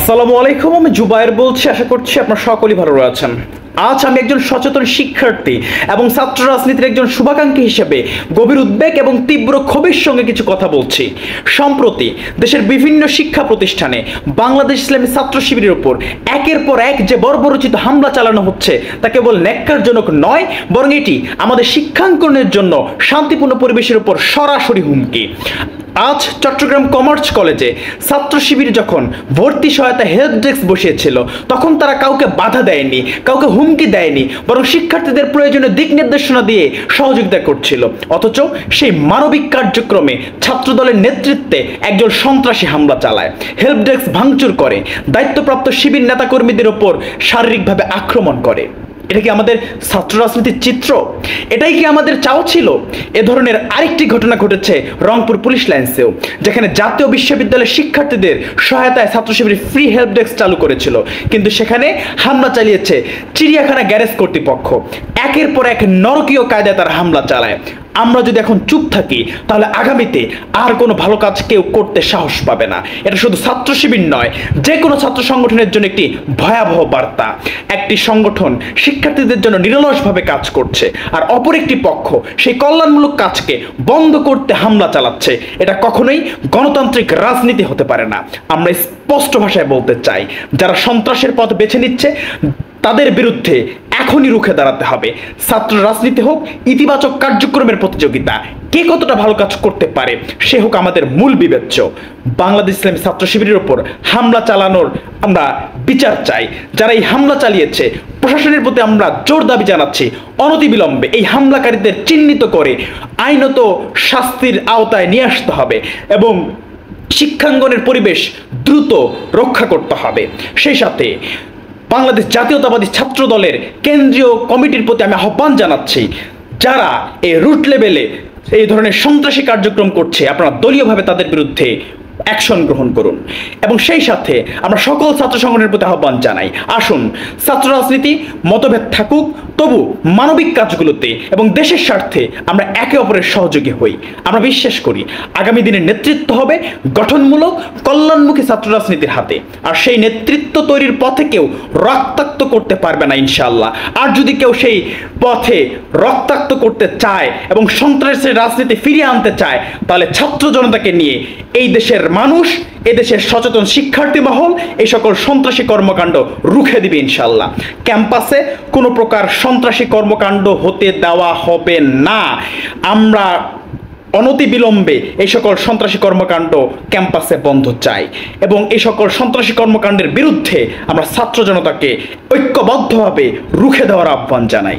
আসসালামু আলাইকুম, আমি জুবায়ের বলছি। আশা করছি আপনারা সকলেই ভালো আছেন। আজ আমি একজন সচেতন শিক্ষার্থী এবং ছাত্র রাজনীতির একজন শুভাকাঙ্ক্ষী হিসেবে গভীর উদ্বেগ এবং তীব্র ক্ষোভের সঙ্গে কিছু কথা বলছি। সম্প্রতি দেশের বিভিন্ন শিক্ষা প্রতিষ্ঠানে বাংলাদেশ ইসলামী ছাত্র শিবিরের উপর একের পর এক যে বর্বরোচিত হামলা চালানো হচ্ছে তা কেবল ন্যাক্কারজনক নয়, বরং এটি আমাদের শিক্ষাঙ্কনের জন্য শান্তিপূর্ণ পরিবেশের উপর সরাসরি হুমকি। আজ চট্টগ্রাম কমার্স কলেজে ছাত্র শিবির যখন ভর্তি সহায়তা হেল্প ডেস্ক বসিয়েছিল, তখন তারা কাউকে বাধা দেয়নি, কাউকে হুমকি দেয়নি, বরং শিক্ষার্থীদের প্রয়োজনীয় দিক নির্দেশনা দিয়ে সহযোগিতা করছিল। অথচ সেই মানবিক কার্যক্রমে ছাত্রদলের নেতৃত্বে একজন সন্ত্রাসী হামলা চালায়, হেল্প ডেস্ক ভাঙচুর করে, দায়িত্বপ্রাপ্ত শিবির নেতাকর্মীদের ওপর শারীরিকভাবে আক্রমণ করে। এটা কি আমাদের ছাত্র রাজনীতির চিত্র? এটাই কি আমাদের চাওয়া ছিল? এ ধরনের আরেকটি ঘটনা ঘটেছে রংপুর পুলিশ লাইন্সেও, যেখানে জাতীয় বিশ্ববিদ্যালয়ের শিক্ষার্থীদের সহায়তায় ছাত্র শিবির ফ্রি হেল্প ডেস্ক চালু করেছিল, কিন্তু সেখানে হামলা চালিয়েছে চিড়িয়াখানা গ্যারেজ কর্তৃপক্ষ। একের পর এক নরকীয় কায়দায় তারা হামলা চালায়। আমরা যদি এখন চুপ থাকি, তাহলে আগামীতে আর কোনো ভালো কাজ কেউ করতে সাহস পাবে না। এটা শুধু ছাত্র শিবির নয়, যে কোনো ছাত্র সংগঠনের জন্য একটি ভয়াবহ বার্তা। একটি সংগঠন শিক্ষার্থীদের জন্য নিরলসভাবে কাজ করছে, আর অপর একটি পক্ষ সেই কল্যাণমূলক কাজকে বন্ধ করতে হামলা চালাচ্ছে। এটা কখনোই গণতান্ত্রিক রাজনীতি হতে পারে না। আমরা স্পষ্ট ভাষায় বলতে চাই, যারা সন্ত্রাসের পথ বেছে নিচ্ছে তাদের বিরুদ্ধে এখনই রুখে দাঁড়াতে হবে। ছাত্র রাজনীতি হোক ইতিবাচক কার্যক্রমের প্রতিযোগিতা, কে কতটা ভালো কাজ করতে পারে সে হোক আমাদের মূল বিবেচ্য। বাংলাদেশ ইসলামী ছাত্র শিবিরের ওপর হামলা চালানোর আমরা বিচার চাই। যারা এই হামলা চালিয়েছে, প্রশাসনের প্রতি আমরা জোর দাবি জানাচ্ছি, অনতিবিলম্বে এই হামলাকারীদের চিহ্নিত করে আইনত শাস্তির আওতায় নিয়ে আসতে হবে এবং শিক্ষাঙ্গনের পরিবেশ দ্রুত রক্ষা করতে হবে। সেই সাথে বাংলাদেশ জাতীয়তাবাদী ছাত্র দলের কেন্দ্রীয় কমিটির প্রতি আমি আহ্বান জানাচ্ছি, যারা এই রুট লেভেলে এই ধরনের সন্ত্রাসী কার্যক্রম করছে, আপনারা দলীয়ভাবে তাদের বিরুদ্ধে অ্যাকশন গ্রহণ করুন। এবং সেই সাথে আমরা সকল ছাত্র সংগঠনের প্রতি আহ্বান জানাই, আসুন ছাত্র রাজনীতি মতভেদ থাকুক, তবু মানবিক কাজগুলোতে এবং দেশের স্বার্থে আমরা একে অপরের সহযোগী হই। আমরা বিশ্বাস করি আগামী দিনের নেতৃত্ব হবে গঠনমূলক কল্যাণমুখী ছাত্র রাজনীতির হাতে, আর সেই নেতৃত্ব তৈরির পথে কেউ রক্তাক্ত করতে পারবে না ইনশাআল্লাহ। আর যদি কেউ সেই পথে রক্তাক্ত করতে চায় এবং সন্ত্রাসের রাজনীতি ফিরিয়ে আনতে চায়, তাহলে ছাত্র জনতাকে নিয়ে এই দেশের মানুষ, এদেশের সচেতন শিক্ষার্থী মহল এই সকল সন্ত্রাসী কর্মকাণ্ড রুখে দিবে ইনশাআল্লাহ। ক্যাম্পাসে কোনো প্রকার সন্ত্রাসী কর্মকাণ্ড হতে দেওয়া হবে না। আমরা অনতিবিলম্বে এই সকল সন্ত্রাসী কর্মকাণ্ড ক্যাম্পাসে বন্ধ চাই এবং এই সকল সন্ত্রাসী কর্মকাণ্ডের বিরুদ্ধে আমরা ছাত্র জনতাকে ঐক্যবদ্ধভাবে রুখে দেওয়ার আহ্বান জানাই।